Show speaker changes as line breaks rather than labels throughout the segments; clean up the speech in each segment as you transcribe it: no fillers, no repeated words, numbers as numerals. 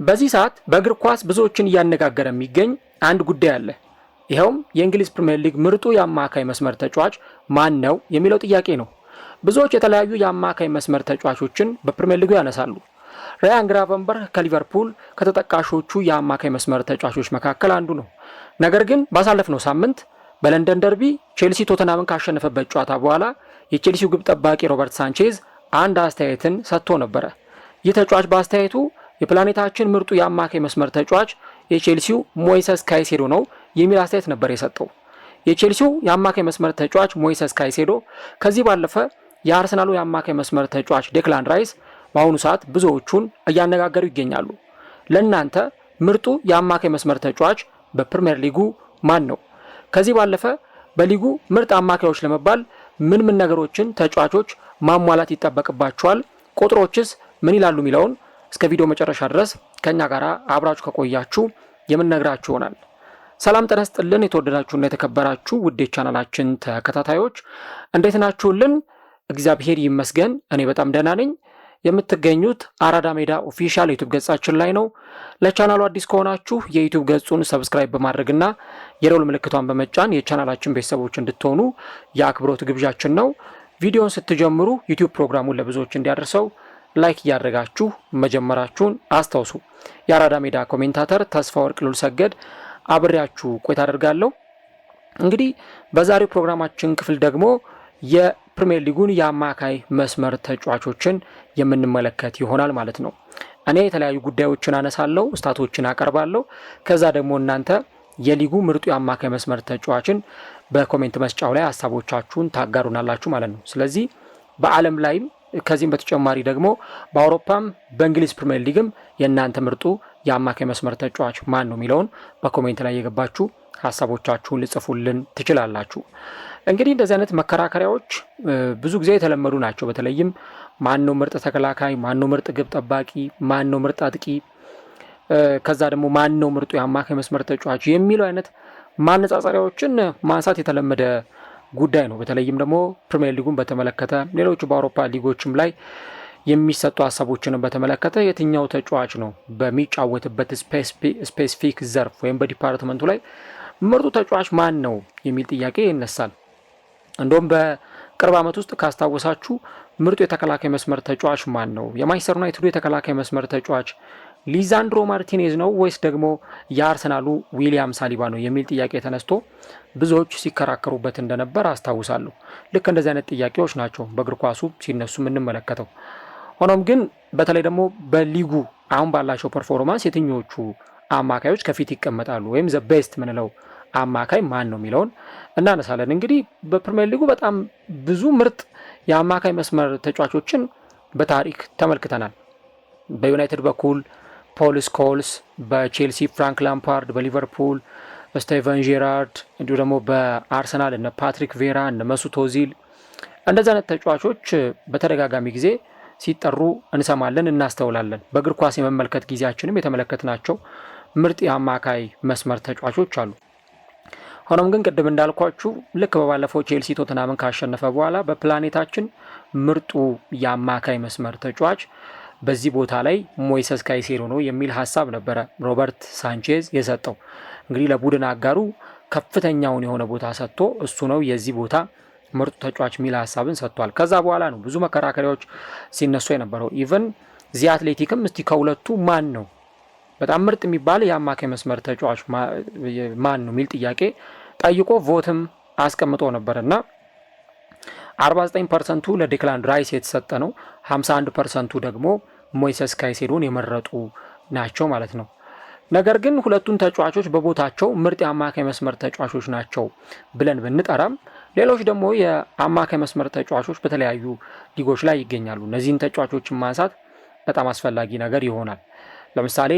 በዚህ ሰዓት በእግር ኳስ ብዙዎችን እያነጋገረ የሚገኝ አንድ ጉዳይ አለ። ይኸውም የእንግሊዝ ፕሪሚየር ሊግ ምርጡ የአማካይ መስመር ተጫዋች ማን ነው የሚለው ጥያቄ ነው። ብዙዎች የተለያዩ የአማካይ መስመር ተጫዋቾችን በፕሪሚየር ሊጉ ያነሳሉ። ራያን ግራቨንበርች ከሊቨርፑል ከተጠቃሾቹ የአማካይ መስመር ተጫዋቾች መካከል አንዱ ነው። ነገር ግን ባሳለፍነው ሳምንት በለንደን ደርቢ ቼልሲ ቶተናምን ካሸነፈበት ጨዋታ በኋላ የቼልሲው ግብ ጠባቂ ሮበርት ሳንቼዝ አንድ አስተያየትን ሰጥቶ ነበረ። ይህ ተጫዋች በአስተያየቱ የፕላኔታችን ምርጡ የአማካይ መስመር ተጫዋች የቼልሲው ሞይሰስ ካይሴዶ ነው የሚል አስተያየት ነበር የሰጠው። የቼልሲው የአማካይ መስመር ተጫዋች ሞይሰስ ካይሴዶ ከዚህ ባለፈ የአርሰናሉ የአማካይ መስመር ተጫዋች ዴክላን ራይስ በአሁኑ ሰዓት ብዙዎቹን እያነጋገሩ ይገኛሉ። ለእናንተ ምርጡ የአማካይ መስመር ተጫዋች በፕሪሚየር ሊጉ ማን ነው? ከዚህ ባለፈ በሊጉ ምርጥ አማካዮች ለመባል ምን ነገሮችን ተጫዋቾች ማሟላት ይጠበቅባቸዋል? ቁጥሮችስ ምን ይላሉ የሚለውን እስከ ቪዲዮ መጨረሻ ድረስ ከኛ ጋር አብራችሁ ከቆያችሁ የምንነግራችሁ ይሆናል። ሰላም ጤና ይስጥልን። የተወደዳችሁና የተከበራችሁ ውድ ቻናላችን ተከታታዮች እንዴት ናችሁልን? እግዚአብሔር ይመስገን እኔ በጣም ደህና ነኝ። የምትገኙት አራዳ ሜዳ ኦፊሻል ዩቲዩብ ገጻችን ላይ ነው። ለቻናሉ አዲስ ከሆናችሁ የዩቲዩብ ገጹን ሰብስክራይብ በማድረግና የደወል ምልክቷን በመጫን የቻናላችን ቤተሰቦች እንድትሆኑ የአክብሮት ግብዣችን ነው። ቪዲዮውን ስትጀምሩ ዩቲዩብ ፕሮግራሙን ለብዙዎች እንዲያደርሰው ላይክ እያደረጋችሁ መጀመራችሁን አስታውሱ። የአራዳ ሜዳ ኮሜንታተር ተስፋ ወርቅ ሉል ሰገድ አብሬያችሁ ቆይታ አደርጋለሁ። እንግዲህ በዛሬው ፕሮግራማችን ክፍል ደግሞ የፕሪሚየር ሊጉን የአማካይ መስመር ተጫዋቾችን የምንመለከት ይሆናል ማለት ነው። እኔ የተለያዩ ጉዳዮችን አነሳለሁ፣ ስታቶችን አቀርባለሁ። ከዛ ደግሞ እናንተ የሊጉ ምርጡ የአማካይ መስመር ተጫዋችን በኮሜንት መስጫው ላይ ሀሳቦቻችሁን ታጋሩናላችሁ ማለት ነው። ስለዚህ በዓለም ላይም ከዚህም በተጨማሪ ደግሞ በአውሮፓም በእንግሊዝ ፕሪሚየር ሊግም የእናንተ ምርጡ የአማካይ መስመር ተጫዋች ማን ነው የሚለውን በኮሜንት ላይ የገባችሁ ሀሳቦቻችሁን ልጽፉልን ትችላላችሁ። እንግዲህ እንደዚህ አይነት መከራከሪያዎች ብዙ ጊዜ የተለመዱ ናቸው። በተለይም ማን ነው ምርጥ ተከላካይ፣ ማን ነው ምርጥ ግብ ጠባቂ፣ ማን ነው ምርጥ አጥቂ፣ ከዛ ደግሞ ማን ነው ምርጡ የአማካይ መስመር ተጫዋች የሚለው አይነት ማነጻጸሪያዎችን ማንሳት የተለመደ ጉዳይ ነው። በተለይም ደግሞ ፕሪሚየር ሊጉን በተመለከተ ሌሎቹ በአውሮፓ ሊጎችም ላይ የሚሰጡ ሀሳቦችን በተመለከተ የትኛው ተጫዋች ነው በሚጫወትበት ስፔሲፊክ ዘርፍ ወይም በዲፓርትመንቱ ላይ ምርጡ ተጫዋች ማን ነው የሚል ጥያቄ ይነሳል። እንደውም በቅርብ ዓመት ውስጥ ካስታወሳችሁ ምርጡ የተከላካይ መስመር ተጫዋች ማን ነው? የማንቸስተር ዩናይትዱ የተከላካይ መስመር ተጫዋች ሊዛንድሮ ማርቲኔዝ ነው ወይስ ደግሞ የአርሰናሉ ዊሊያም ሳሊባ ነው የሚል ጥያቄ ተነስቶ ብዙዎች ሲከራከሩበት እንደነበር አስታውሳለሁ። ልክ እንደዚህ አይነት ጥያቄዎች ናቸው በእግር ኳሱ ሲነሱ የምንመለከተው። ሆኖም ግን በተለይ ደግሞ በሊጉ አሁን ባላቸው ፐርፎርማንስ የትኞቹ አማካዮች ከፊት ይቀመጣሉ ወይም ዘ ቤስት ምንለው አማካይ ማን ነው የሚለውን እናነሳለን። እንግዲህ በፕሪሚየር ሊጉ በጣም ብዙ ምርጥ የአማካይ መስመር ተጫዋቾችን በታሪክ ተመልክተናል። በዩናይትድ በኩል ፖል ስኮልስ፣ በቼልሲ ፍራንክ ላምፓርድ፣ በሊቨርፑል ስቴቨን ጄራርድ፣ እንዲሁ ደግሞ በአርሰናል እነ ፓትሪክ ቬራ፣ እነ መሱት ኦዚል እንደዚህ አይነት ተጫዋቾች በተደጋጋሚ ጊዜ ሲጠሩ እንሰማለን፣ እናስተውላለን። በእግር ኳስ የመመልከት ጊዜያችንም የተመለከትናቸው ምርጥ የአማካይ መስመር ተጫዋቾች አሉ። ሆኖም ግን ቅድም እንዳልኳችሁ ልክ በባለፈው ቼልሲ ቶተናምን ካሸነፈ በኋላ በፕላኔታችን ምርጡ የአማካይ መስመር ተጫዋች በዚህ ቦታ ላይ ሞይሰስ ካይሴዶ ነው የሚል ሀሳብ ነበረ ሮበርት ሳንቼዝ የሰጠው። እንግዲህ ለቡድን አጋሩ ከፍተኛውን የሆነ ቦታ ሰጥቶ እሱ ነው የዚህ ቦታ ምርጡ ተጫዋች የሚል ሀሳብን ሰጥቷል። ከዛ በኋላ ነው ብዙ መከራከሪያዎች ሲነሱ የነበረው። ኢቨን ዚ አትሌቲክም እስቲ ከሁለቱ ማን ነው በጣም ምርጥ የሚባል የአማካይ መስመር ተጫዋች ማን ነው የሚል ጥያቄ ጠይቆ ቮትም አስቀምጦ ነበርና 49% ለዴክላን ራይስ የተሰጠ ነው፣ 51% ደግሞ ሞይሰስ ካይሴዶን የመረጡ ናቸው ማለት ነው። ነገር ግን ሁለቱን ተጫዋቾች በቦታቸው ምርጥ የአማካይ መስመር ተጫዋቾች ናቸው ብለን ብንጠራም ሌሎች ደግሞ የአማካይ መስመር ተጫዋቾች በተለያዩ ሊጎች ላይ ይገኛሉ። እነዚህን ተጫዋቾችን ማንሳት በጣም አስፈላጊ ነገር ይሆናል። ለምሳሌ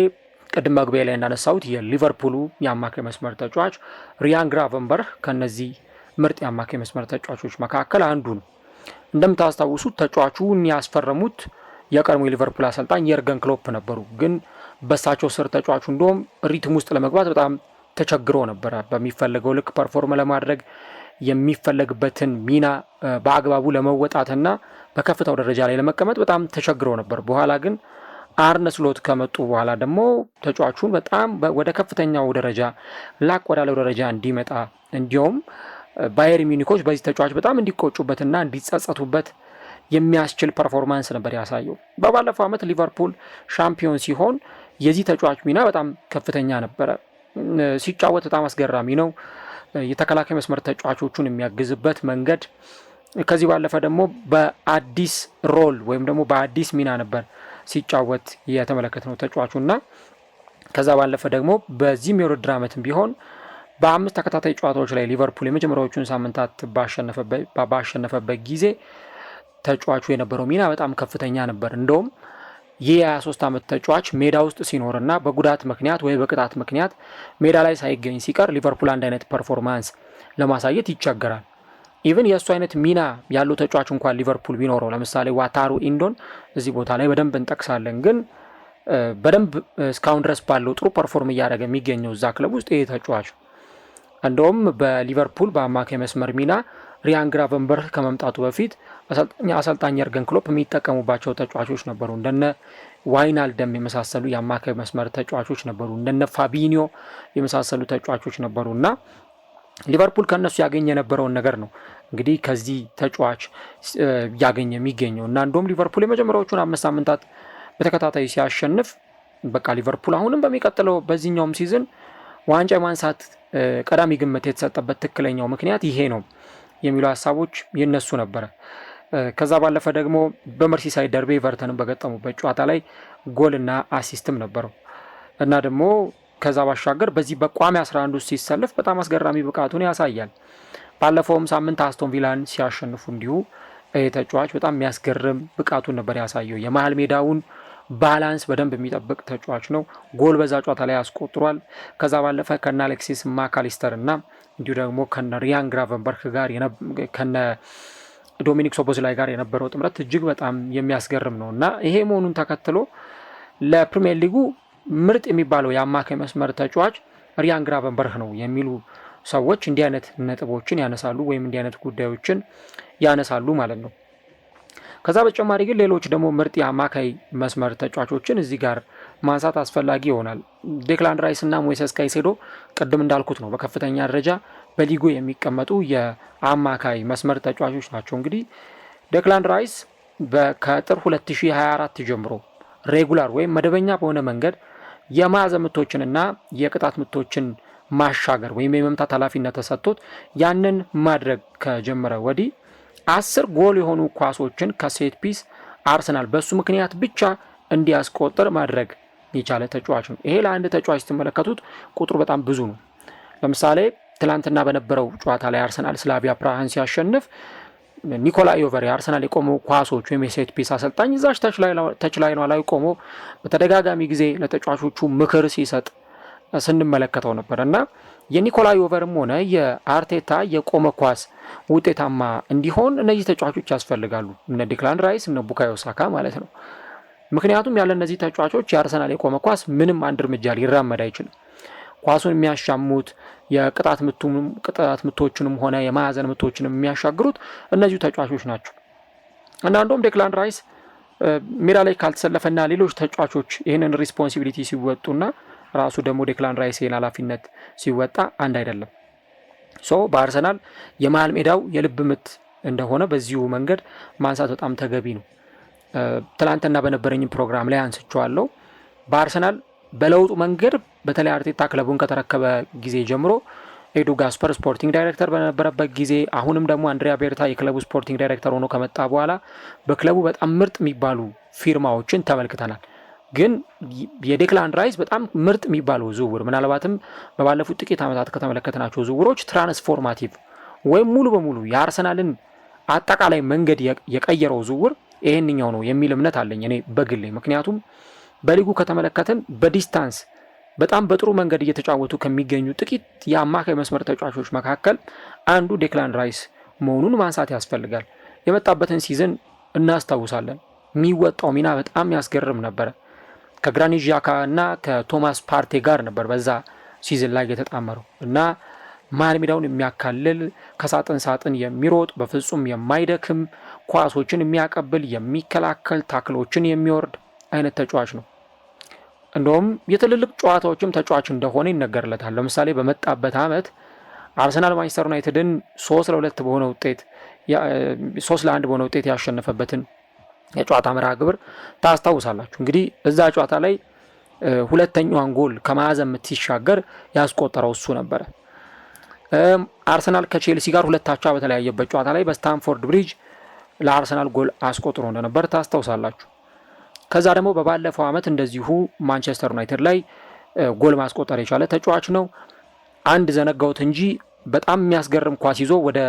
ቅድም መግቢያ ላይ እንዳነሳሁት የሊቨርፑሉ የአማካይ መስመር ተጫዋች ራያን ግራቨንበርች ከነዚህ ምርጥ የአማካይ መስመር ተጫዋቾች መካከል አንዱ ነው። እንደምታስታውሱት ተጫዋቹን ያስፈረሙት የቀድሞ የሊቨርፑል አሰልጣኝ የርገን ክሎፕ ነበሩ። ግን በሳቸው ስር ተጫዋቹ እንደውም ሪትም ውስጥ ለመግባት በጣም ተቸግሮ ነበረ። በሚፈለገው ልክ ፐርፎርም ለማድረግ የሚፈለግበትን ሚና በአግባቡ ለመወጣትና በከፍታው ደረጃ ላይ ለመቀመጥ በጣም ተቸግሮ ነበር። በኋላ ግን አርነ ስሎት ከመጡ በኋላ ደግሞ ተጫዋቹን በጣም ወደ ከፍተኛው ደረጃ ላቅ ወዳለው ደረጃ እንዲመጣ እንዲሁም ባየር ሚኒኮች በዚህ ተጫዋች በጣም እንዲቆጩበትና እንዲጸጸቱበት የሚያስችል ፐርፎርማንስ ነበር ያሳየው። በባለፈው ዓመት ሊቨርፑል ሻምፒዮን ሲሆን የዚህ ተጫዋች ሚና በጣም ከፍተኛ ነበረ። ሲጫወት በጣም አስገራሚ ነው። የተከላካይ መስመር ተጫዋቾቹን የሚያግዝበት መንገድ፣ ከዚህ ባለፈ ደግሞ በአዲስ ሮል ወይም ደግሞ በአዲስ ሚና ነበር ሲጫወት የተመለከትነው ተጫዋቹና ከዛ ባለፈ ደግሞ በዚህም የውድድር ዓመትም ቢሆን በ5 ተከታታይ ጨዋታዎች ላይ ሊቨርፑል የመጀመሪያዎቹን ሳምንታት ባሸነፈበት ጊዜ ተጫዋቹ የነበረው ሚና በጣም ከፍተኛ ነበር። እንደውም ይህ የ23 ዓመት ተጫዋች ሜዳ ውስጥ ሲኖርና በጉዳት ምክንያት ወይ በቅጣት ምክንያት ሜዳ ላይ ሳይገኝ ሲቀር ሊቨርፑል አንድ አይነት ፐርፎርማንስ ለማሳየት ይቸገራል። ኢቭን የእሱ አይነት ሚና ያለው ተጫዋች እንኳን ሊቨርፑል ቢኖረው ለምሳሌ ዋታሩ ኢንዶን እዚህ ቦታ ላይ በደንብ እንጠቅሳለን። ግን በደንብ እስካሁን ድረስ ባለው ጥሩ ፐርፎርም እያደረገ የሚገኘው እዛ ክለብ ውስጥ ይህ ተጫዋች እንደውም በሊቨርፑል በአማካይ መስመር ሚና ሪያን ግራቨንበርህ ከመምጣቱ በፊት አሰልጣኝ የርገን ክሎፕ የሚጠቀሙባቸው ተጫዋቾች ነበሩ። እንደነ ዋይናልደም የመሳሰሉ የአማካይ መስመር ተጫዋቾች ነበሩ። እንደነ ፋቢኒዮ የመሳሰሉ ተጫዋቾች ነበሩ እና ሊቨርፑል ከነሱ ያገኘ የነበረውን ነገር ነው እንግዲህ ከዚህ ተጫዋች ያገኘ የሚገኘው እና እንደውም ሊቨርፑል የመጀመሪያዎቹን 5 ሳምንታት በተከታታይ ሲያሸንፍ በቃ ሊቨርፑል አሁንም በሚቀጥለው በዚህኛውም ሲዝን ዋንጫ ማንሳት ቀዳሚ ግምት የተሰጠበት ትክክለኛው ምክንያት ይሄ ነው የሚሉ ሀሳቦች ይነሱ ነበረ። ከዛ ባለፈ ደግሞ በመርሲሳይድ ደርቤ ኤቨርተንን በገጠሙበት ጨዋታ ላይ ጎልና አሲስትም ነበረው እና ደግሞ ከዛ ባሻገር በዚህ በቋሚ 11 ውስጥ ሲሰልፍ በጣም አስገራሚ ብቃቱን ያሳያል። ባለፈውም ሳምንት አስቶን ቪላን ሲያሸንፉ እንዲሁ ተጫዋች በጣም የሚያስገርም ብቃቱን ነበር ያሳየው። የመሀል ሜዳውን ባላንስ በደንብ የሚጠብቅ ተጫዋች ነው። ጎል በዛ ጨዋታ ላይ ያስቆጥሯል። ከዛ ባለፈ ከነ አሌክሲስ ማካሊስተር እና እንዲሁ ደግሞ ከነ ሪያን ግራቨንበርክ ጋር ከነ ዶሚኒክ ሶቦስላይ ጋር የነበረው ጥምረት እጅግ በጣም የሚያስገርም ነው እና ይሄ መሆኑን ተከትሎ ለፕሪሚየር ሊጉ ምርጥ የሚባለው የአማካይ መስመር ተጫዋች ሪያን ግራቨንበርክ ነው የሚሉ ሰዎች እንዲህ አይነት ነጥቦችን ያነሳሉ ወይም እንዲህ አይነት ጉዳዮችን ያነሳሉ ማለት ነው። ከዛ በተጨማሪ ግን ሌሎች ደግሞ ምርጥ የአማካይ መስመር ተጫዋቾችን እዚህ ጋር ማንሳት አስፈላጊ ይሆናል። ዴክላን ራይስ እና ሞይሰስ ካይሴዶ ቅድም እንዳልኩት ነው በከፍተኛ ደረጃ በሊጉ የሚቀመጡ የአማካይ መስመር ተጫዋቾች ናቸው። እንግዲህ ዴክላን ራይስ ከጥር 2024 ጀምሮ ሬጉላር ወይም መደበኛ በሆነ መንገድ የማዕዘን ምቶችንና የቅጣት ምቶችን ማሻገር ወይም የመምታት ኃላፊነት ተሰጥቶት ያንን ማድረግ ከጀመረ ወዲህ 10 ጎል የሆኑ ኳሶችን ከሴት ፒስ አርሰናል በሱ ምክንያት ብቻ እንዲያስቆጥር ማድረግ የቻለ ተጫዋች ነው። ይሄ ለአንድ ተጫዋች ስትመለከቱት ቁጥሩ በጣም ብዙ ነው። ለምሳሌ ትላንትና በነበረው ጨዋታ ላይ አርሰናል ስላቪያ ፕራሃን ሲያሸንፍ ኒኮላይ ዮቨር የአርሰናል የቆሙ ኳሶች ወይም የሴት ፒስ አሰልጣኝ እዛች ተች ላይ ነው ላይ ቆሞ በተደጋጋሚ ጊዜ ለተጫዋቾቹ ምክር ሲሰጥ ስንመለከተው ነበር እና የኒኮላይ ዮቨርም ሆነ የአርቴታ የቆመ ኳስ ውጤታማ እንዲሆን እነዚህ ተጫዋቾች ያስፈልጋሉ። እነ ዲክላን ራይስ እነ ቡካዮ ሳካ ማለት ነው። ምክንያቱም ያለ እነዚህ ተጫዋቾች የአርሰናል የቆመ ኳስ ምንም አንድ እርምጃ ሊራመድ አይችልም። ኳሱን የሚያሻሙት የቅጣት ምቶችንም ሆነ የማዕዘን ምቶችንም የሚያሻግሩት እነዚሁ ተጫዋቾች ናቸው እና እንደውም ዴክላን ራይስ ሜዳ ላይ ካልተሰለፈና ሌሎች ተጫዋቾች ይህንን ሪስፖንሲቢሊቲ ሲወጡና ራሱ ደግሞ ዴክላን ራይስ ይህን ኃላፊነት ሲወጣ አንድ አይደለም። በአርሰናል የመሃል ሜዳው የልብ ምት እንደሆነ በዚሁ መንገድ ማንሳት በጣም ተገቢ ነው። ትላንትና በነበረኝ ፕሮግራም ላይ አንስቼዋለሁ። በአርሰናል በለውጡ መንገድ በተለይ አርቴታ ክለቡን ከተረከበ ጊዜ ጀምሮ ኤዱ ጋስፐር ስፖርቲንግ ዳይሬክተር በነበረበት ጊዜ አሁንም ደግሞ አንድሪያ ቤርታ የክለቡ ስፖርቲንግ ዳይሬክተር ሆኖ ከመጣ በኋላ በክለቡ በጣም ምርጥ የሚባሉ ፊርማዎችን ተመልክተናል። ግን የዴክላን ራይስ በጣም ምርጥ የሚባለው ዝውውር ምናልባትም በባለፉት ጥቂት ዓመታት ከተመለከትናቸው ዝውውሮች ትራንስፎርማቲቭ ወይም ሙሉ በሙሉ የአርሰናልን አጠቃላይ መንገድ የቀየረው ዝውውር ይሄንኛው ነው የሚል እምነት አለኝ እኔ በግሌ። ምክንያቱም በሊጉ ከተመለከትን በዲስታንስ በጣም በጥሩ መንገድ እየተጫወቱ ከሚገኙ ጥቂት የአማካይ መስመር ተጫዋቾች መካከል አንዱ ዴክላን ራይስ መሆኑን ማንሳት ያስፈልጋል። የመጣበትን ሲዝን እናስታውሳለን። የሚወጣው ሚና በጣም ያስገርም ነበረ። ከግራኒት ዣካ እና ከቶማስ ፓርቴ ጋር ነበር በዛ ሲዝን ላይ የተጣመረው እና መሃል ሜዳውን የሚያካልል ከሳጥን ሳጥን የሚሮጥ በፍጹም የማይደክም ኳሶችን የሚያቀብል የሚከላከል ታክሎችን የሚወርድ አይነት ተጫዋች ነው። እንደውም የትልልቅ ጨዋታዎችም ተጫዋች እንደሆነ ይነገርለታል። ለምሳሌ በመጣበት አመት አርሰናል ማንቸስተር ዩናይትድን 3-2 በሆነ ውጤት 3-1 በሆነ ውጤት ያሸነፈበትን የጨዋታ መርሃ ግብር ታስታውሳላችሁ። እንግዲህ እዛ ጨዋታ ላይ ሁለተኛዋን ጎል ከማዕዘን ምት ሲሻገር ያስቆጠረው እሱ ነበረ። አርሰናል ከቼልሲ ጋር 2-2 በተለያየበት ጨዋታ ላይ በስታንፎርድ ብሪጅ ለአርሰናል ጎል አስቆጥሮ እንደነበር ታስታውሳላችሁ። ከዛ ደግሞ በባለፈው አመት እንደዚሁ ማንቸስተር ዩናይትድ ላይ ጎል ማስቆጠር የቻለ ተጫዋች ነው። አንድ ዘነጋውት እንጂ በጣም የሚያስገርም ኳስ ይዞ ወደ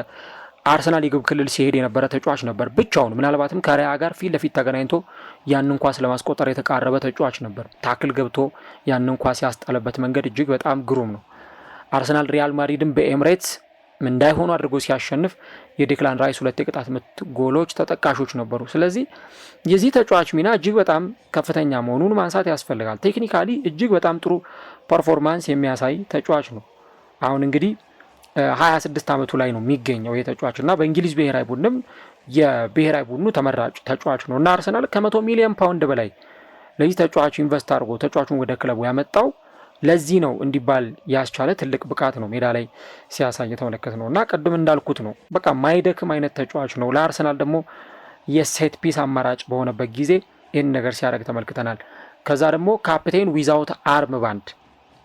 አርሰናል የግብ ክልል ሲሄድ የነበረ ተጫዋች ነበር ብቻውን። ምናልባትም ከሪያ ጋር ፊት ለፊት ተገናኝቶ ያንን ኳስ ለማስቆጠር የተቃረበ ተጫዋች ነበር። ታክል ገብቶ ያንን ኳስ ያስጣለበት መንገድ እጅግ በጣም ግሩም ነው። አርሰናል ሪያል ማድሪድን በኤምሬትስ እንዳይሆኑ አድርጎ ሲያሸንፍ የዴክላን ራይስ 2 የቅጣት ምት ጎሎች ተጠቃሾች ነበሩ። ስለዚህ የዚህ ተጫዋች ሚና እጅግ በጣም ከፍተኛ መሆኑን ማንሳት ያስፈልጋል። ቴክኒካሊ እጅግ በጣም ጥሩ ፐርፎርማንስ የሚያሳይ ተጫዋች ነው። አሁን እንግዲህ 26 ዓመቱ ላይ ነው የሚገኘው የተጫዋች እና በእንግሊዝ ብሔራዊ ቡድንም የብሔራዊ ቡድኑ ተመራጭ ተጫዋች ነው እና አርሰናል ከ100 ሚሊዮን ፓውንድ በላይ ለዚህ ተጫዋች ኢንቨስት አድርጎ ተጫዋቹን ወደ ክለቡ ያመጣው ለዚህ ነው እንዲባል ያስቻለ ትልቅ ብቃት ነው ሜዳ ላይ ሲያሳይ የተመለከት ነው እና ቅድም እንዳልኩት ነው በቃ ማይደክም አይነት ተጫዋች ነው። ለአርሰናል ደግሞ የሴት ፒስ አማራጭ በሆነበት ጊዜ ይህን ነገር ሲያደርግ ተመልክተናል። ከዛ ደግሞ ካፕቴን ዊዛውት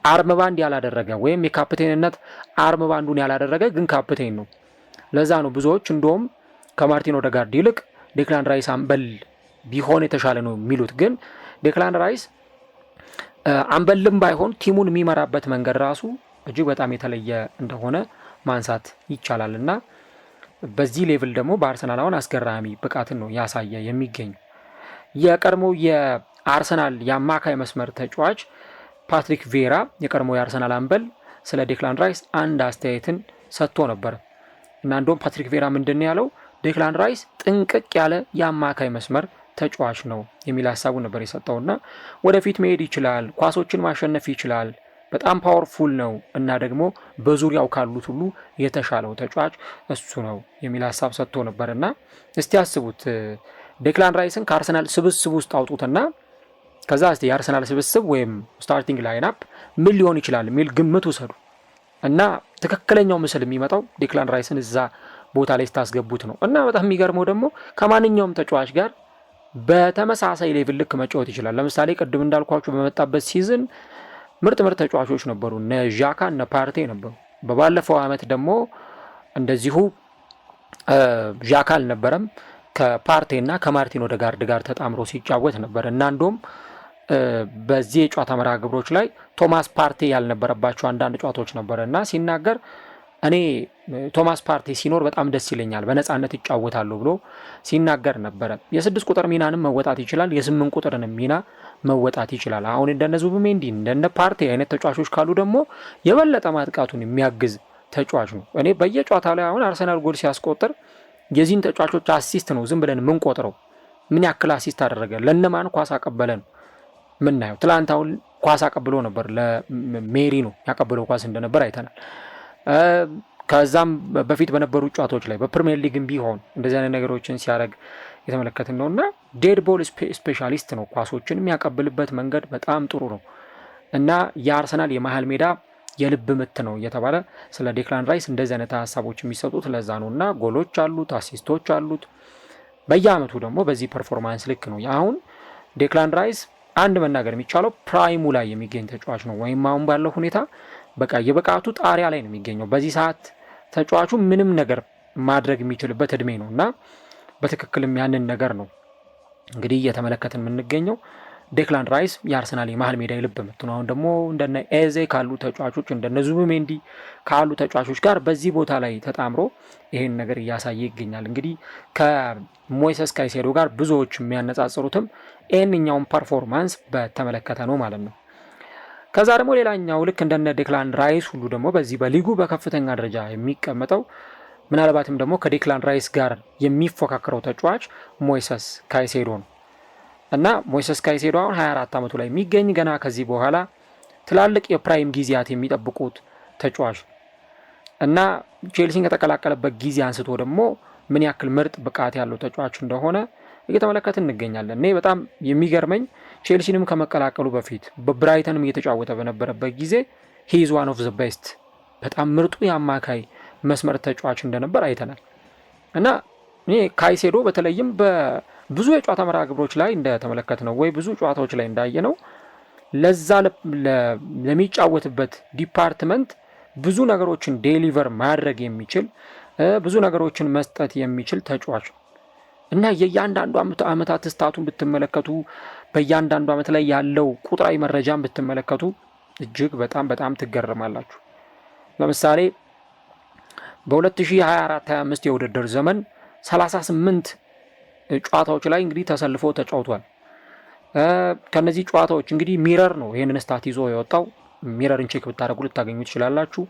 አርም ባንድ ያላደረገ ወይም የካፕቴንነት አርም ባንዱን ያላደረገ ግን ካፕቴን ነው። ለዛ ነው ብዙዎች እንደውም ከማርቲን ኦዴጋርድ ይልቅ ዴክላን ራይስ አምበል ቢሆን የተሻለ ነው የሚሉት። ግን ዴክላን ራይስ አምበልም ባይሆን ቲሙን የሚመራበት መንገድ ራሱ እጅግ በጣም የተለየ እንደሆነ ማንሳት ይቻላል እና በዚህ ሌቭል ደግሞ በአርሰናል አሁን አስገራሚ ብቃትን ነው ያሳየ የሚገኝ። የቀድሞው የአርሰናል የአማካይ መስመር ተጫዋች ፓትሪክ ቬራ የቀድሞው የአርሰናል አምበል ስለ ዴክላን ራይስ አንድ አስተያየትን ሰጥቶ ነበር እና እንደውም ፓትሪክ ቬራ ምንድን ያለው ዴክላን ራይስ ጥንቅቅ ያለ የአማካይ መስመር ተጫዋች ነው የሚል ሀሳቡን ነበር የሰጠውና ወደፊት መሄድ ይችላል፣ ኳሶችን ማሸነፍ ይችላል፣ በጣም ፓወርፉል ነው እና ደግሞ በዙሪያው ካሉት ሁሉ የተሻለው ተጫዋች እሱ ነው የሚል ሀሳብ ሰጥቶ ነበርና እስቲ ያስቡት ዴክላን ራይስን ከአርሰናል ስብስብ ውስጥ አውጡትና ከዛ እስቲ የአርሰናል ስብስብ ወይም ስታርቲንግ ላይንአፕ ምን ሊሆን ይችላል የሚል ግምት ውሰዱ እና ትክክለኛው ምስል የሚመጣው ዴክላን ራይስን እዛ ቦታ ላይ ስታስገቡት ነው። እና በጣም የሚገርመው ደግሞ ከማንኛውም ተጫዋች ጋር በተመሳሳይ ሌቭል ልክ መጫወት ይችላል። ለምሳሌ ቅድም እንዳልኳችሁ በመጣበት ሲዝን ምርጥ ተጫዋቾች ነበሩ፣ እነ ዣካ እነ ፓርቴ ነበሩ። በባለፈው አመት ደግሞ እንደዚሁ ዣካ አልነበረም ከፓርቴና ከማርቲን ኦዴጋርድ ጋር ተጣምሮ ሲጫወት ነበር እና እንደውም በዚህ የጨዋታ መርሃ ግብሮች ላይ ቶማስ ፓርቴ ያልነበረባቸው አንዳንድ ጨዋታዎች ነበር እና ሲናገር እኔ ቶማስ ፓርቴ ሲኖር በጣም ደስ ይለኛል፣ በነፃነት ይጫወታሉ ብሎ ሲናገር ነበረ። የ6 ቁጥር ሚናንም መወጣት ይችላል፣ የ8 ቁጥርን ሚና መወጣት ይችላል። አሁን እንደነ ዙቢሜንዲ እንደነ ፓርቴ አይነት ተጫዋቾች ካሉ ደግሞ የበለጠ ማጥቃቱን የሚያግዝ ተጫዋች ነው። እኔ በየጨዋታ ላይ አሁን አርሰናል ጎል ሲያስቆጥር የዚህን ተጫዋቾች አሲስት ነው ዝም ብለን ምን ቆጥረው ምን ያክል አሲስት አደረገ ለነማን ኳስ አቀበለ ነው ምናየው። ትላንት አሁን ኳስ አቀብሎ ነበር ለሜሪ ነው ያቀበለው ኳስ እንደነበር አይተናል። ከዛም በፊት በነበሩ ጨዋታዎች ላይ በፕሪሚየር ሊግም ቢሆን እንደዚህ አይነት ነገሮችን ሲያደርግ የተመለከትን ነውና ዴድ ቦል ስፔሻሊስት ነው። ኳሶችን የሚያቀብልበት መንገድ በጣም ጥሩ ነው እና የአርሰናል የመሀል ሜዳ የልብ ምት ነው እየተባለ ስለ ዴክላን ራይስ እንደዚህ አይነት ሀሳቦች የሚሰጡት ለዛ ነው እና ጎሎች አሉት፣ አሲስቶች አሉት። በየአመቱ ደግሞ በዚህ ፐርፎርማንስ ልክ ነው። አሁን ዴክላን ራይስ አንድ መናገር የሚቻለው ፕራይሙ ላይ የሚገኝ ተጫዋች ነው፣ ወይም አሁን ባለው ሁኔታ በቃ የብቃቱ ጣሪያ ላይ ነው የሚገኘው። በዚህ ሰዓት ተጫዋቹ ምንም ነገር ማድረግ የሚችልበት እድሜ ነው እና በትክክልም ያንን ነገር ነው እንግዲህ እየተመለከትን የምንገኘው። ዴክላን ራይስ የአርሰናል የመሀል ሜዳ የልብ ምት ነው። አሁን ደግሞ እንደነ ኤዜ ካሉ ተጫዋቾች እንደነ ዙቢሜንዲ ካሉ ተጫዋቾች ጋር በዚህ ቦታ ላይ ተጣምሮ ይሄን ነገር እያሳየ ይገኛል። እንግዲህ ከሞይሰስ ካይሴዶ ጋር ብዙዎች የሚያነጻጽሩትም ይህንኛውን ፐርፎርማንስ በተመለከተ ነው ማለት ነው። ከዛ ደግሞ ሌላኛው ልክ እንደነ ዴክላን ራይስ ሁሉ ደግሞ በዚህ በሊጉ በከፍተኛ ደረጃ የሚቀመጠው ምናልባትም ደግሞ ከዴክላን ራይስ ጋር የሚፎካከረው ተጫዋች ሞይሰስ ካይሴዶ ነው እና ሞይሰስ ካይሴዶ አሁን 24 ዓመቱ ላይ የሚገኝ ገና ከዚህ በኋላ ትላልቅ የፕራይም ጊዜያት የሚጠብቁት ተጫዋች እና ቼልሲን ከተቀላቀለበት ጊዜ አንስቶ ደግሞ ምን ያክል ምርጥ ብቃት ያለው ተጫዋች እንደሆነ እየተመለከትን እንገኛለን። እኔ በጣም የሚገርመኝ ቼልሲንም ከመቀላቀሉ በፊት በብራይተንም እየተጫወተ በነበረበት ጊዜ ሂ ኢዝ ዋን ኦፍ ዘ ቤስት በጣም ምርጡ የአማካይ መስመር ተጫዋች እንደነበር አይተናል። እና እኔ ካይሴዶ በተለይም በብዙ የጨዋታ መርሃ ግብሮች ላይ እንደተመለከት ነው ወይ ብዙ ጨዋታዎች ላይ እንዳየ ነው ለዛ ለሚጫወትበት ዲፓርትመንት ብዙ ነገሮችን ዴሊቨር ማድረግ የሚችል ብዙ ነገሮችን መስጠት የሚችል ተጫዋች እና የእያንዳንዱ ዓመታት ስታቱን ብትመለከቱ በእያንዳንዱ ዓመት ላይ ያለው ቁጥራዊ መረጃን ብትመለከቱ እጅግ በጣም ትገረማላችሁ። ለምሳሌ በ2024-25 የውድድር ዘመን 38 ጨዋታዎች ላይ እንግዲህ ተሰልፎ ተጫውቷል። ከነዚህ ጨዋታዎች እንግዲህ ሚረር ነው ይሄንን ስታት ይዞ የወጣው። ሚረርን ቼክ ብታደርጉ ልታገኙ ትችላላችሁ።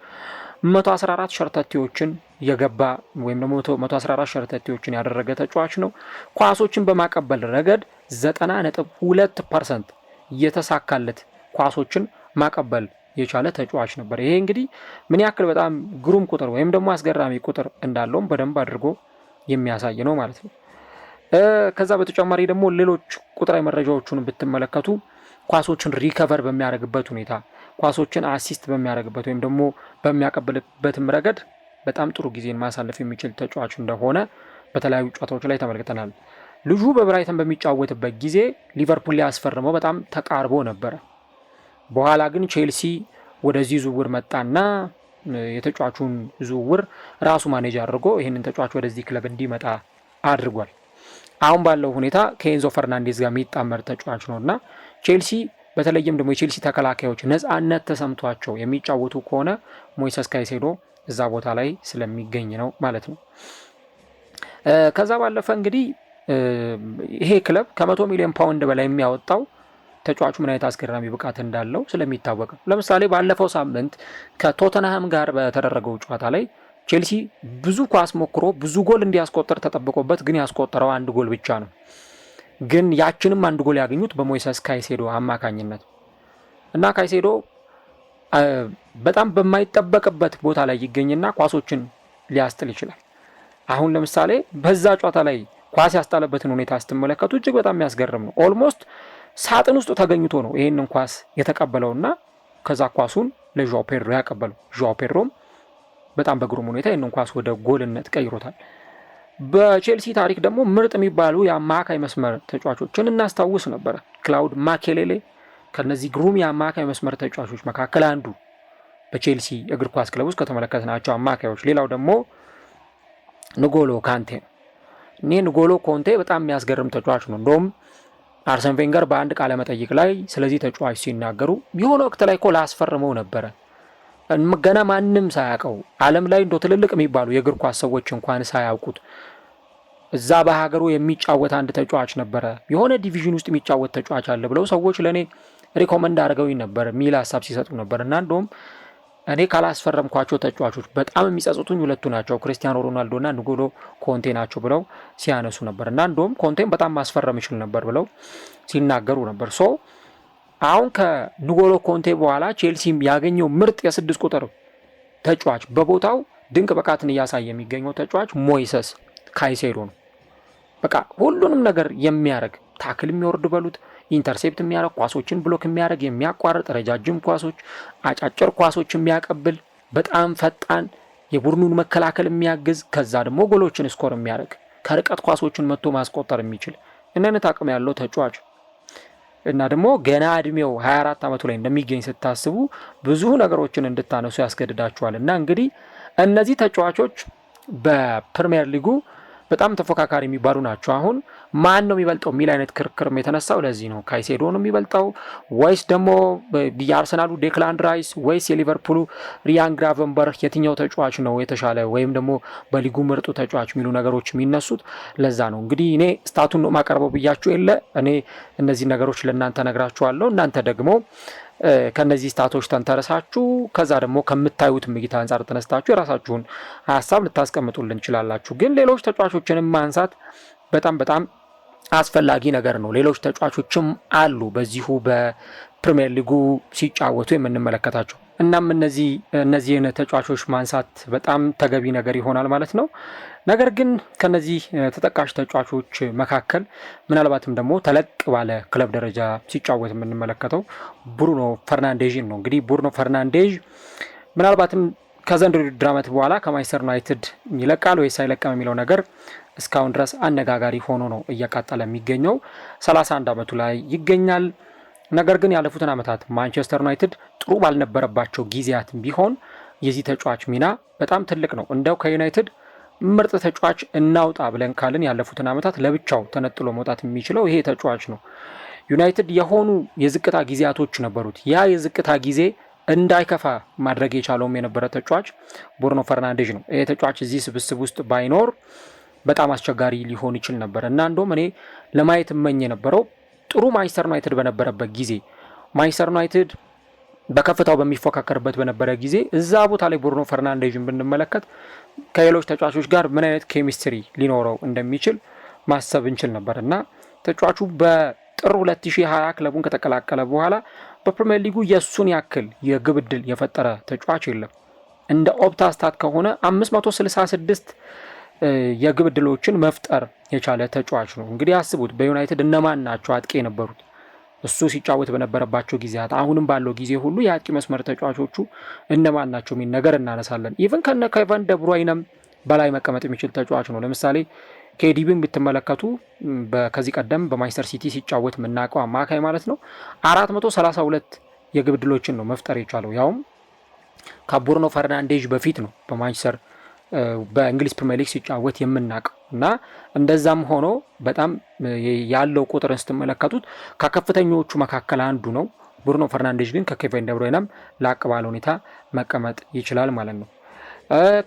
114 ሸርተቴዎችን የገባ ወይም ደግሞ 114 ሸርተቴዎችን ያደረገ ተጫዋች ነው። ኳሶችን በማቀበል ረገድ 90.2% የተሳካለት ኳሶችን ማቀበል የቻለ ተጫዋች ነበር። ይሄ እንግዲህ ምን ያክል በጣም ግሩም ቁጥር ወይም ደግሞ አስገራሚ ቁጥር እንዳለውም በደንብ አድርጎ የሚያሳይ ነው ማለት ነው። ከዛ በተጨማሪ ደግሞ ሌሎች ቁጥራዊ መረጃዎቹን ብትመለከቱ ኳሶችን ሪከቨር በሚያደርግበት ሁኔታ፣ ኳሶችን አሲስት በሚያደርግበት ወይም ደግሞ በሚያቀብልበትም ረገድ በጣም ጥሩ ጊዜን ማሳለፍ የሚችል ተጫዋች እንደሆነ በተለያዩ ጨዋታዎች ላይ ተመልክተናል። ልጁ በብራይተን በሚጫወትበት ጊዜ ሊቨርፑል ሊያስፈርመው በጣም ተቃርቦ ነበረ። በኋላ ግን ቼልሲ ወደዚህ ዝውውር መጣና የተጫዋቹን ዝውውር ራሱ ማኔጅ አድርጎ ይህንን ተጫዋች ወደዚህ ክለብ እንዲመጣ አድርጓል። አሁን ባለው ሁኔታ ከኤንዞ ፈርናንዴዝ ጋር የሚጣመር ተጫዋች ነው እና ቼልሲ በተለይም ደግሞ የቼልሲ ተከላካዮች ነፃነት ተሰምቷቸው የሚጫወቱ ከሆነ ሞይሰስ ካይሴዶ እዛ ቦታ ላይ ስለሚገኝ ነው ማለት ነው። ከዛ ባለፈ እንግዲህ ይሄ ክለብ ከ100 ሚሊዮን ፓውንድ በላይ የሚያወጣው ተጫዋቹ ምን አይነት አስገራሚ ብቃት እንዳለው ስለሚታወቅ ነው። ለምሳሌ ባለፈው ሳምንት ከቶተንሃም ጋር በተደረገው ጨዋታ ላይ ቼልሲ ብዙ ኳስ ሞክሮ ብዙ ጎል እንዲያስቆጠር ተጠብቆበት ግን ያስቆጠረው አንድ ጎል ብቻ ነው። ግን ያችንም አንድ ጎል ያገኙት በሞይሰስ ካይሴዶ አማካኝነት እና ካይሴዶ በጣም በማይጠበቅበት ቦታ ላይ ይገኝና ኳሶችን ሊያስጥል ይችላል። አሁን ለምሳሌ በዛ ጨዋታ ላይ ኳስ ያስጣለበትን ሁኔታ ስትመለከቱ እጅግ በጣም የሚያስገርም ነው። ኦልሞስት ሳጥን ውስጥ ተገኝቶ ነው ይሄንን ኳስ የተቀበለውና ከዛ ኳሱን ለዣኦ ፔድሮ ያቀበለው። ዣኦ ፔድሮም በጣም በግሩም ሁኔታ ይሄንን ኳስ ወደ ጎልነት ቀይሮታል። በቼልሲ ታሪክ ደግሞ ምርጥ የሚባሉ የአማካይ መስመር ተጫዋቾችን እናስታውስ ነበር። ክላውድ ማኬሌሌ ከነዚህ ግሩም የአማካይ መስመር ተጫዋቾች መካከል አንዱ በቼልሲ እግር ኳስ ክለብ ውስጥ ከተመለከትናቸው አማካዮች። ሌላው ደግሞ ንጎሎ ካንቴ ነው። እኔ ንጎሎ ኮንቴ በጣም የሚያስገርም ተጫዋች ነው። እንደውም አርሰን ቬንገር በአንድ ቃለ መጠይቅ ላይ ስለዚህ ተጫዋች ሲናገሩ የሆነ ወቅት ላይ እኮ ላስፈርመው ነበረ ገና ማንም ሳያውቀው ዓለም ላይ እንደ ትልልቅ የሚባሉ የእግር ኳስ ሰዎች እንኳን ሳያውቁት እዛ በሀገሩ የሚጫወት አንድ ተጫዋች ነበረ፣ የሆነ ዲቪዥን ውስጥ የሚጫወት ተጫዋች አለ ብለው ሰዎች ለእኔ ሪኮመንድ አድርገውኝ ነበር የሚል ሀሳብ ሲሰጡ ነበር። እና እንደውም እኔ ካላስፈረምኳቸው ተጫዋቾች በጣም የሚጸጽቱኝ ሁለቱ ናቸው፣ ክሪስቲያኖ ሮናልዶ እና ንጎሎ ኮንቴ ናቸው ብለው ሲያነሱ ነበር። እና እንደውም ኮንቴም በጣም ማስፈረም ይችል ነበር ብለው ሲናገሩ ነበር። ሶ አሁን ከንጎሎ ኮንቴ በኋላ ቼልሲም ያገኘው ምርጥ የ6 ቁጥር ተጫዋች በቦታው ድንቅ ብቃትን እያሳየ የሚገኘው ተጫዋች ሞይሰስ ካይሴዶ ነው። በቃ ሁሉንም ነገር የሚያደርግ ታክል የሚወርድ በሉት ኢንተርሴፕት የሚያደርግ ኳሶችን ብሎክ የሚያደርግ የሚያቋርጥ ረጃጅም ኳሶች፣ አጫጭር ኳሶች የሚያቀብል በጣም ፈጣን የቡድኑን መከላከል የሚያግዝ ከዛ ደግሞ ጎሎችን ስኮር የሚያደርግ ከርቀት ኳሶችን መጥቶ ማስቆጠር የሚችል እነነት አቅም ያለው ተጫዋች እና ደግሞ ገና እድሜው 24 ዓመቱ ላይ እንደሚገኝ ስታስቡ ብዙ ነገሮችን እንድታነሱ ያስገድዳቸዋል። እና እንግዲህ እነዚህ ተጫዋቾች በፕሪሚየር ሊጉ በጣም ተፎካካሪ የሚባሉ ናቸው። አሁን ማን ነው የሚበልጠው የሚል አይነት ክርክርም የተነሳው ለዚህ ነው። ካይሴዶ ነው የሚበልጠው ወይስ ደግሞ የአርሰናሉ ዴክላን ራይስ ወይስ የሊቨርፑሉ ሪያን ግራቨንበርግ የትኛው ተጫዋች ነው የተሻለ ወይም ደግሞ በሊጉ ምርጡ ተጫዋች የሚሉ ነገሮች የሚነሱት ለዛ ነው። እንግዲህ እኔ ስታቱን ነው ማቀርበው ብያችሁ የለ እኔ እነዚህ ነገሮች ለእናንተ ነግራችኋለሁ። እናንተ ደግሞ ከነዚህ ስታቶች ተንተረሳችሁ ከዛ ደግሞ ከምታዩት እይታ አንጻር ተነስታችሁ የራሳችሁን ሀሳብ ልታስቀምጡልን እንችላላችሁ። ግን ሌሎች ተጫዋቾችንም ማንሳት በጣም አስፈላጊ ነገር ነው። ሌሎች ተጫዋቾችም አሉ በዚሁ በፕሪሚየር ሊጉ ሲጫወቱ የምንመለከታቸው። እናም እነዚህን ተጫዋቾች ማንሳት በጣም ተገቢ ነገር ይሆናል ማለት ነው። ነገር ግን ከነዚህ ተጠቃሽ ተጫዋቾች መካከል ምናልባትም ደግሞ ተለቅ ባለ ክለብ ደረጃ ሲጫወት የምንመለከተው ብሩኖ ፈርናንዴዥን ነው። እንግዲህ ብሩኖ ፈርናንዴዥ ምናልባትም ከዘንድሮ ውድድር ዓመት በኋላ ከማንቸስተር ዩናይትድ ይለቃል ወይስ አይለቅም የሚለው ነገር እስካሁን ድረስ አነጋጋሪ ሆኖ ነው እየቀጠለ የሚገኘው። 31 ዓመቱ ላይ ይገኛል። ነገር ግን ያለፉትን ዓመታት ማንቸስተር ዩናይትድ ጥሩ ባልነበረባቸው ጊዜያትም ቢሆን የዚህ ተጫዋች ሚና በጣም ትልቅ ነው። እንደው ከዩናይትድ ምርጥ ተጫዋች እናውጣ ብለን ካልን ያለፉትን ዓመታት ለብቻው ተነጥሎ መውጣት የሚችለው ይሄ ተጫዋች ነው። ዩናይትድ የሆኑ የዝቅታ ጊዜያቶች ነበሩት። ያ የዝቅታ ጊዜ እንዳይከፋ ማድረግ የቻለውም የነበረ ተጫዋች ብሩኖ ፈርናንዴዥ ነው። ይሄ ተጫዋች እዚህ ስብስብ ውስጥ ባይኖር በጣም አስቸጋሪ ሊሆን ይችል ነበር እና እንደውም እኔ ለማየት እመኝ የነበረው ጥሩ ማንቸስተር ዩናይትድ በነበረበት ጊዜ ማንቸስተር ዩናይትድ በከፍታው በሚፎካከርበት በነበረ ጊዜ እዛ ቦታ ላይ ብሩኖ ፈርናንዴዥን ብንመለከት ከሌሎች ተጫዋቾች ጋር ምን አይነት ኬሚስትሪ ሊኖረው እንደሚችል ማሰብ እንችል ነበር እና ተጫዋቹ በጥር 2020 ክለቡን ከተቀላቀለ በኋላ በፕሪሚየር ሊጉ የእሱን ያክል የግብ ዕድል የፈጠረ ተጫዋች የለም። እንደ ኦፕታ ስታት ከሆነ 566 የግብ ዕድሎችን መፍጠር የቻለ ተጫዋች ነው። እንግዲህ አስቡት በዩናይትድ እነማን ናቸው አጥቂ የነበሩት እሱ ሲጫወት በነበረባቸው ጊዜያት፣ አሁንም ባለው ጊዜ ሁሉ የአጥቂ መስመር ተጫዋቾቹ እነማን ናቸው የሚል ነገር እናነሳለን። ኢቨን ከነ ኬቨን ደብሩይነም በላይ መቀመጥ የሚችል ተጫዋች ነው። ለምሳሌ ኬዲቢን ብትመለከቱ ከዚህ ቀደም በማንቸስተር ሲቲ ሲጫወት የምናውቀው አማካይ ማለት ነው 432 የግብ ዕድሎችን ነው መፍጠር የቻለው ያውም ከብሩኖ ፈርናንዴዥ በፊት ነው በማንቸስተር በእንግሊዝ ፕሪሚየር ሊግ ሲጫወት የምናውቀው እና እንደዛም ሆኖ በጣም ያለው ቁጥርን ስትመለከቱት ከከፍተኞቹ መካከል አንዱ ነው። ብሩኖ ፈርናንዴዥ ግን ከኬቨን ደብሩይነም ላቅ ባለ ሁኔታ መቀመጥ ይችላል ማለት ነው።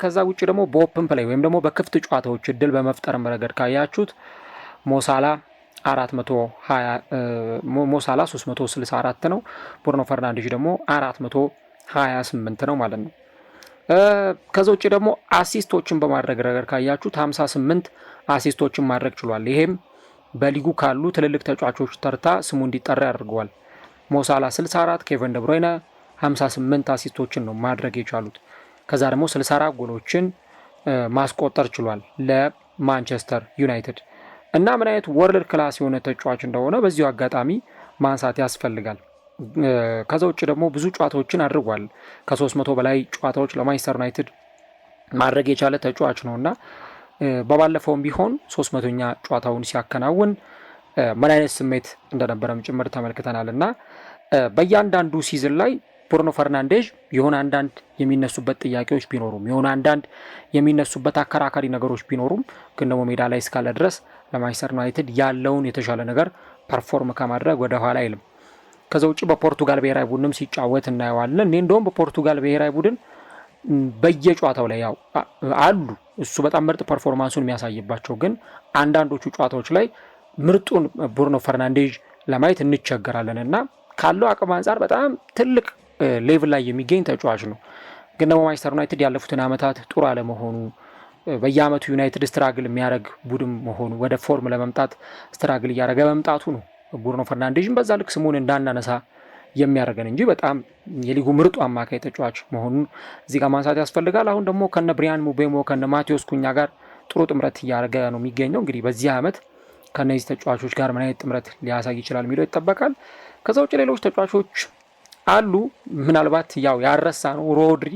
ከዛ ውጭ ደግሞ በኦፕን ፕሌይ ወይም ደግሞ በክፍት ጨዋታዎች እድል በመፍጠር ረገድ ካያችሁት ሞሳላ 364 ነው። ብሩኖ ፈርናንዴዥ ደግሞ 428 ነው ማለት ነው። ከዛ ውጭ ደግሞ አሲስቶችን በማድረግ ረገድ ካያችሁት 58 አሲስቶችን ማድረግ ችሏል። ይሄም በሊጉ ካሉ ትልልቅ ተጫዋቾች ተርታ ስሙ እንዲጠራ ያደርገዋል። ሞሳላ 64፣ ኬቨን ደብሩይነ 58 አሲስቶችን ነው ማድረግ የቻሉት። ከዛ ደግሞ 64 ጎሎችን ማስቆጠር ችሏል ለማንቸስተር ዩናይትድ እና ምን አይነት ወርልድ ክላስ የሆነ ተጫዋች እንደሆነ በዚሁ አጋጣሚ ማንሳት ያስፈልጋል። ከዛ ውጭ ደግሞ ብዙ ጨዋታዎችን አድርጓል። ከ300 በላይ ጨዋታዎች ለማንቸስተር ዩናይትድ ማድረግ የቻለ ተጫዋች ነው እና በባለፈውም ቢሆን 300ኛ ጨዋታውን ሲያከናውን ምን አይነት ስሜት እንደነበረም ጭምር ተመልክተናል እና በእያንዳንዱ ሲዝን ላይ ብሩኖ ፈርናንዴዥ የሆነ አንዳንድ የሚነሱበት ጥያቄዎች ቢኖሩም የሆነ አንዳንድ የሚነሱበት አከራካሪ ነገሮች ቢኖሩም ግን ደግሞ ሜዳ ላይ እስካለ ድረስ ለማንቸስተር ዩናይትድ ያለውን የተሻለ ነገር ፐርፎርም ከማድረግ ወደ ኋላ አይልም። ከዛ ውጭ በፖርቱጋል ብሔራዊ ቡድንም ሲጫወት እናየዋለን። እኔ እንደውም በፖርቱጋል ብሔራዊ ቡድን በየጨዋታው ላይ ያው አሉ እሱ በጣም ምርጥ ፐርፎርማንሱን የሚያሳይባቸው ግን አንዳንዶቹ ጨዋታዎች ላይ ምርጡን ብሩኖ ፈርናንዴዥ ለማየት እንቸገራለን እና ካለው አቅም አንጻር በጣም ትልቅ ሌቭል ላይ የሚገኝ ተጫዋች ነው። ግን ደግሞ ማንቸስተር ዩናይትድ ያለፉትን ዓመታት ጥሩ አለመሆኑ በየአመቱ ዩናይትድ ስትራግል የሚያደርግ ቡድን መሆኑ ወደ ፎርም ለመምጣት ስትራግል እያደረገ መምጣቱ ነው ብሩኖ ፈርናንዴዥን በዛ ልክ ስሙን እንዳናነሳ የሚያደርገን እንጂ በጣም የሊጉ ምርጡ አማካይ ተጫዋች መሆኑን እዚህ ጋር ማንሳት ያስፈልጋል። አሁን ደግሞ ከነ ብሪያን ሙቤሞ ከነ ማቴዎስ ኩኛ ጋር ጥሩ ጥምረት እያደረገ ነው የሚገኘው። እንግዲህ በዚህ አመት ከነዚህ ተጫዋቾች ጋር ምን አይነት ጥምረት ሊያሳይ ይችላል የሚለው ይጠበቃል። ከዛ ውጭ ሌሎች ተጫዋቾች አሉ። ምናልባት ያው ያረሳ ነው ሮድሪ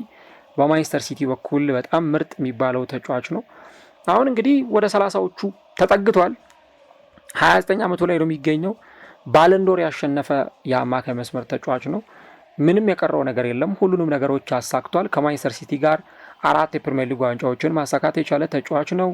በማንቸስተር ሲቲ በኩል በጣም ምርጥ የሚባለው ተጫዋች ነው። አሁን እንግዲህ ወደ 30ዎቹ ተጠግቷል። 29 ዓመቱ ላይ ነው የሚገኘው። ባለንዶር ያሸነፈ የአማካይ መስመር ተጫዋች ነው። ምንም የቀረው ነገር የለም። ሁሉንም ነገሮች አሳክቷል። ከማንቸስተር ሲቲ ጋር 4 የፕሪሚየር ሊግ ዋንጫዎችን ማሳካት የቻለ ተጫዋች ነው።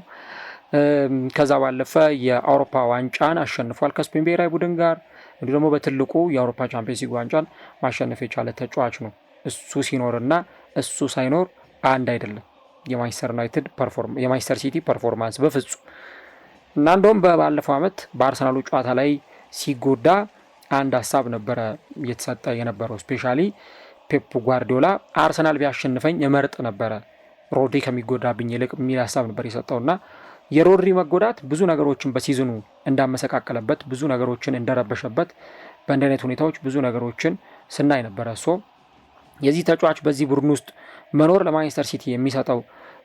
ከዛ ባለፈ የአውሮፓ ዋንጫን አሸንፏል ከስፔን ብሔራዊ ቡድን ጋር። እንዲሁ ደግሞ በትልቁ የአውሮፓ ቻምፒየንስ ሊግ ዋንጫን ማሸነፍ የቻለ ተጫዋች ነው። እሱ ሲኖርና እሱ ሳይኖር አንድ አይደለም የማንቸስተር ሲቲ ፐርፎርማንስ በፍጹም እና እንደውም ባለፈው አመት በአርሰናሉ ጨዋታ ላይ ሲጎዳ አንድ ሀሳብ ነበረ እየተሰጠ የነበረው። ስፔሻሊ ፔፕ ጓርዲዮላ አርሰናል ቢያሸንፈኝ እመርጥ ነበረ ሮድሪ ከሚጎዳብኝ ይልቅ የሚል ሀሳብ ነበር የሰጠውና የሮድሪ መጎዳት ብዙ ነገሮችን በሲዝኑ እንዳመሰቃቀለበት ብዙ ነገሮችን እንደረበሸበት በእንደነት ሁኔታዎች ብዙ ነገሮችን ስናይ ነበረ። የዚህ ተጫዋች በዚህ ቡድን ውስጥ መኖር ለማንቸስተር ሲቲ የሚሰጠው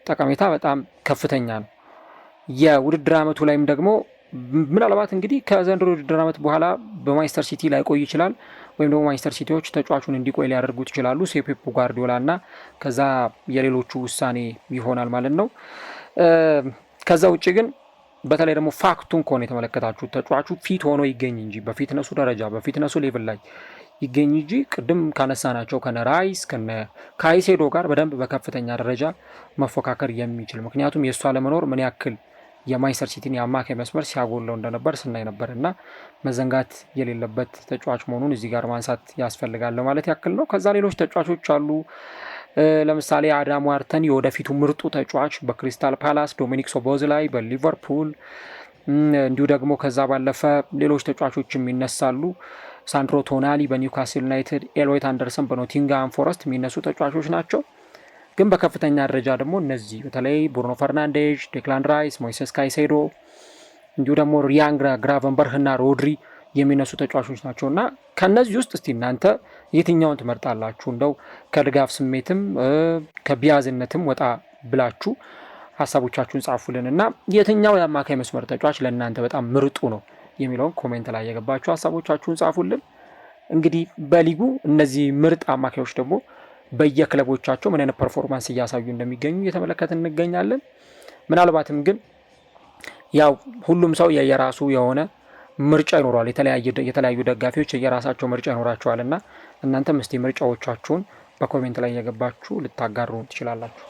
ጠቀሜታ በጣም ከፍተኛ ነው። የውድድር ዓመቱ ላይም ደግሞ ምናልባት እንግዲህ ከዘንድሮ ውድድር ዓመት በኋላ በማንቸስተር ሲቲ ላይቆይ ይችላል፣ ወይም ደግሞ ማንቸስተር ሲቲዎች ተጫዋቹን እንዲቆይ ሊያደርጉት ይችላሉ። ፔፕ ጓርዲዮላ እና ከዛ የሌሎቹ ውሳኔ ይሆናል ማለት ነው። ከዛ ውጭ ግን በተለይ ደግሞ ፋክቱን ከሆነ የተመለከታችሁ ተጫዋቹ ፊት ሆኖ ይገኝ እንጂ በፊትነሱ ደረጃ በፊትነሱ ሌቭል ላይ ይገኝ እንጂ ቅድም ካነሳናቸው ከነ ራይስ ከነ ካይሴዶ ጋር በደንብ በከፍተኛ ደረጃ መፎካከር የሚችል ምክንያቱም የእሱ አለመኖር ምን ያክል የማንቸስተር ሲቲን የአማካይ መስመር ሲያጎለው እንደነበር ስናይ ነበር እና መዘንጋት የሌለበት ተጫዋች መሆኑን እዚህ ጋር ማንሳት ያስፈልጋል ማለት ያክል ነው። ከዛ ሌሎች ተጫዋቾች አሉ። ለምሳሌ አዳም ዋርተን የወደፊቱ ምርጡ ተጫዋች በክሪስታል ፓላስ፣ ዶሚኒክ ሶቦዝላይ በሊቨርፑል፣ እንዲሁ ደግሞ ከዛ ባለፈ ሌሎች ተጫዋቾችም ይነሳሉ። ሳንድሮ ቶናሊ በኒውካስል ዩናይትድ፣ ኤልዮት አንደርሰን በኖቲንግሃም ፎረስት የሚነሱ ተጫዋቾች ናቸው። ግን በከፍተኛ ደረጃ ደግሞ እነዚህ በተለይ ብሩኖ ፈርናንዴዝ፣ ዴክላን ራይስ፣ ሞይሴስ ካይሴዶ እንዲሁ ደግሞ ሪያን ግራቨንበርህ እና ሮድሪ የሚነሱ ተጫዋቾች ናቸው እና ከነዚህ ውስጥ እስቲ እናንተ የትኛውን ትመርጣላችሁ? እንደው ከድጋፍ ስሜትም ከቢያዝነትም ወጣ ብላችሁ ሀሳቦቻችሁን ጻፉልን እና የትኛው የአማካይ መስመር ተጫዋች ለእናንተ በጣም ምርጡ ነው የሚለውን ኮሜንት ላይ የገባችሁ ሀሳቦቻችሁን ጻፉልን። እንግዲህ በሊጉ እነዚህ ምርጥ አማካዮች ደግሞ በየክለቦቻቸው ምን አይነት ፐርፎርማንስ እያሳዩ እንደሚገኙ እየተመለከትን እንገኛለን። ምናልባትም ግን ያው ሁሉም ሰው የየራሱ የሆነ ምርጫ ይኖረዋል። የተለያዩ ደጋፊዎች የየራሳቸው ምርጫ ይኖራቸዋል እና እናንተም እስቲ ምርጫዎቻችሁን በኮሜንት ላይ የገባችሁ ልታጋሩ ትችላላችሁ።